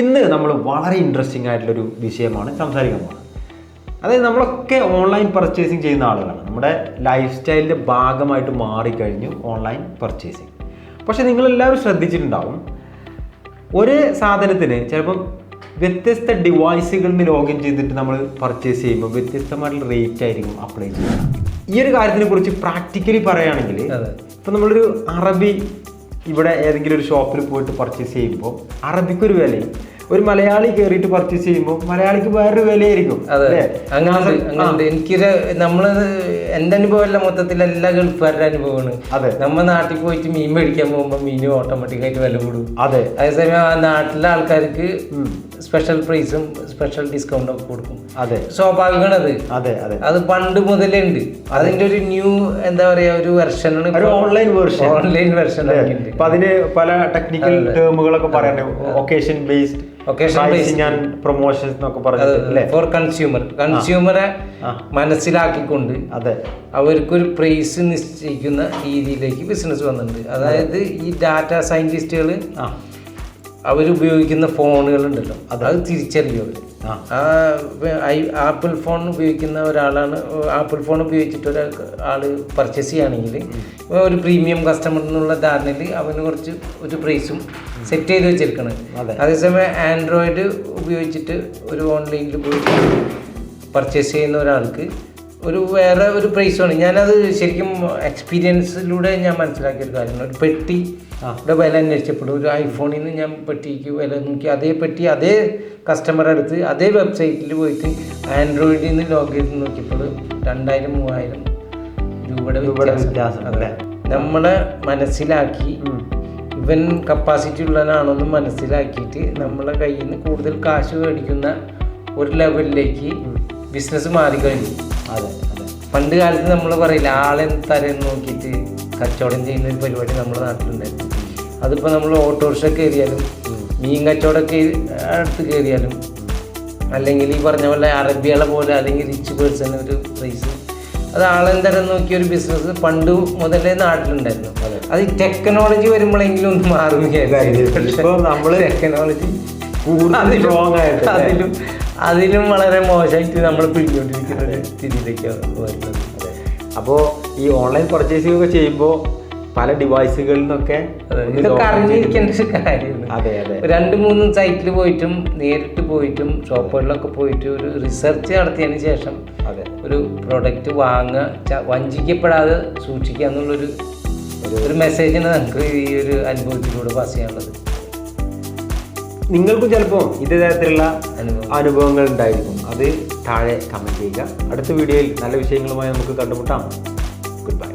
ഇന്ന് നമ്മൾ വളരെ ഇൻട്രസ്റ്റിംഗ് ആയിട്ടുള്ളൊരു വിഷയമാണ് സംസാരിക്കാൻ പോകുന്നത്. അതായത് നമ്മളൊക്കെ ഓൺലൈൻ പർച്ചേസിങ് ചെയ്യുന്ന ആളുകളാണ്. നമ്മുടെ ലൈഫ് സ്റ്റൈലിൻ്റെ ഭാഗമായിട്ട് മാറിക്കഴിഞ്ഞു ഓൺലൈൻ പർച്ചേസിങ്. പക്ഷേ നിങ്ങളെല്ലാവരും ശ്രദ്ധിച്ചിട്ടുണ്ടാവും, ഒരു സാധനത്തിന് ചിലപ്പം വ്യത്യസ്ത ഡിവൈസുകളിൽ നിന്ന് ലോഗിൻ ചെയ്തിട്ട് നമ്മൾ പർച്ചേസ് ചെയ്യുമ്പോൾ വ്യത്യസ്തമായിട്ടുള്ള റേറ്റ് ആയിരിക്കും അപ്ലൈ ചെയ്യുന്നത്. ഈ ഒരു കാര്യത്തിനെ കുറിച്ച് പ്രാക്ടിക്കലി പറയുകയാണെങ്കിൽ, ഇപ്പം നമ്മളൊരു അറബി ഇവിടെ ഏതെങ്കിലും ഒരു ഷോപ്പിൽ പോയിട്ട് പർച്ചേസ് ചെയ്യുമ്പോൾ അറബിക്കൊരു വിലയും ഒരു മലയാളി കയറിയിട്ട് പർച്ചേസ് ചെയ്യുമ്പോൾ മലയാളിക്ക് വേറൊരു വിലയായിരിക്കും. എനിക്ക് നമ്മള് എന്റെ അനുഭവമല്ല, മൊത്തത്തിൽ എല്ലാ ഗൾഫുകാരുടെ അനുഭവമാണ്. അതെ, നമ്മ നാട്ടിൽ പോയിട്ട് മീൻ മേടിക്കാൻ പോകുമ്പോൾ മീനും ഓട്ടോമാറ്റിക്കായിട്ട് വില കൂടും. അതെ, അതേസമയം ആ നാട്ടിലെ ആൾക്കാർക്ക് സ്പെഷ്യൽ പ്രൈസും സ്പെഷ്യൽ ഡിസ്കൗണ്ടും ഒക്കെ കൊടുക്കും. അതെ, സ്വാഭാവികമാണത്. അതെ, അതെ, അത് പണ്ട് മുതലേ ഉണ്ട്. അതിന്റെ ഒരു ന്യൂ എന്താ പറയാ ഒരു വെർഷനാണ്, ഓൺലൈൻ വെർഷൻ. അപ്പൊ അതിന് പല ടെക്നിക്കൽ ടേമുകളൊക്കെ പറയണേ, ഒക്കേഷൻ ബേസ്ഡ് ആൻഡ് പ്രൊമോഷൻസ് എന്നൊക്കെ പറഞ്ഞിട്ട് ഫോർ കൺസ്യൂമറെ മനസ്സിലാക്കിക്കൊണ്ട് അതെ അവർക്കൊരു പ്രൈസ് നിശ്ചയിക്കുന്ന രീതിയിലേക്ക് ബിസിനസ് വന്നിട്ടുണ്ട്. അതായത് ഈ ഡാറ്റ സയന്റിസ്റ്റുകൾ അവരുപയോഗിക്കുന്ന ഫോണുകളുണ്ടല്ലോ, അത് തിരിച്ചറിയും അവർ. ആപ്പിൾ ഫോൺ ഉപയോഗിക്കുന്ന ഒരാളാണ്, ആപ്പിൾ ഫോൺ ഉപയോഗിച്ചിട്ട് ഒരാൾ പർച്ചേസ് ചെയ്യുകയാണെങ്കിൽ ഒരു പ്രീമിയം കസ്റ്റമർ എന്നുള്ള ധാരണയിൽ അവന് കുറച്ച് ഒരു പ്രൈസും സെറ്റ് ചെയ്ത് വെച്ചിരിക്കണം. അതേസമയം ആൻഡ്രോയിഡ് ഉപയോഗിച്ചിട്ട് ഒരു ഓൺലൈനിൽ പോയി പർച്ചേസ് ചെയ്യുന്ന ഒരാൾക്ക് വേറെ ഒരു പ്രൈസാണ്. ഞാനത് ശരിക്കും എക്സ്പീരിയൻസിലൂടെ ഞാൻ മനസ്സിലാക്കിയ ഒരു കാര്യമാണ്. ഒരു പെട്ടിയുടെ വില അന്വേഷിച്ചപ്പോൾ ഒരു ഐഫോണിൽ നിന്ന് ഞാൻ പെട്ടിക്ക് വില നോക്കി, അതേ പെട്ടി അതേ കസ്റ്റമർ അടുത്ത് അതേ വെബ്സൈറ്റിൽ പോയിട്ട് ആൻഡ്രോയിഡിൽ നിന്ന് ലോഗ് ചെയ്ത് നോക്കിയപ്പോൾ 2000-3000 രൂപയുടെ വ്യത്യാസം. നമ്മളെ മനസ്സിലാക്കി ഇവൻ കപ്പാസിറ്റി ഉള്ളവനാണെന്ന് മനസ്സിലാക്കിയിട്ട് നമ്മളെ കയ്യിൽ നിന്ന് കൂടുതൽ കാശ് മേടിക്കുന്ന ഒരു ലെവലിലേക്ക് ബിസിനസ് മാറിക്കഴിഞ്ഞു. അതെ, അതെ. പണ്ട് കാലത്ത് നമ്മൾ പറയില്ല, ആളെ തരം നോക്കിയിട്ട് കച്ചവടം ചെയ്യുന്ന ഒരു പരിപാടി നമ്മുടെ നാട്ടിലുണ്ടായിരുന്നു. അതിപ്പോൾ നമ്മൾ ഓട്ടോറിക്ഷ കയറിയാലും മീൻ കച്ചവടമൊക്കെ അടുത്ത് കയറിയാലും അല്ലെങ്കിൽ ഈ പറഞ്ഞ പോലെ അറബികളെ പോലെ അല്ലെങ്കിൽ റിച്ച് പേഴ്സൺ ഒരു പ്രൈസ്, അത് ആളെന്തരം നോക്കിയ ഒരു ബിസിനസ് പണ്ട് മുതലേ നാട്ടിലുണ്ടായിരുന്നു. അത് ഈ ടെക്നോളജി വരുമ്പോഴെങ്കിലും ഒന്ന് മാറുകയായിരുന്നു. ടെക്നോളജി അതിലും വളരെ മോശമായിട്ട് നമ്മൾ പിടിക്കൊണ്ടിരിക്കുന്ന ഒരു സ്ഥിതിയിലേക്കാണ് വരുന്നത്. അപ്പോൾ ഈ ഓൺലൈൻ പർച്ചേസിംഗ് ഒക്കെ ചെയ്യുമ്പോൾ പല ഡിവൈസുകളിൽ നിന്നൊക്കെ ഇതൊക്കെ അറിഞ്ഞിരിക്കേണ്ട ഒരു കാര്യമാണ്. അതെ, അതെ. 2-3 സൈറ്റിൽ പോയിട്ടും നേരിട്ട് പോയിട്ടും ഷോപ്പുകളിലൊക്കെ പോയിട്ട് ഒരു റിസർച്ച് നടത്തിയതിന് ശേഷം ഒരു പ്രൊഡക്റ്റ് വാങ്ങുക, വഞ്ചിക്കപ്പെടാതെ സൂക്ഷിക്കുക എന്നുള്ളൊരു മെസ്സേജാണ് നമുക്ക് ഈ ഒരു അനുഭവത്തിലൂടെ പാസ് ചെയ്യാനുള്ളത്. നിങ്ങൾക്കും ചിലപ്പോൾ ഇതേ തരത്തിലുള്ള അനുഭവങ്ങൾ ഉണ്ടായിരിക്കും. അത് താഴെ കമൻറ്റ് ചെയ്യുക. അടുത്ത വീഡിയോയിൽ നല്ല വിഷയങ്ങളുമായി നമുക്ക് കണ്ടുമുട്ടാം. Good bye.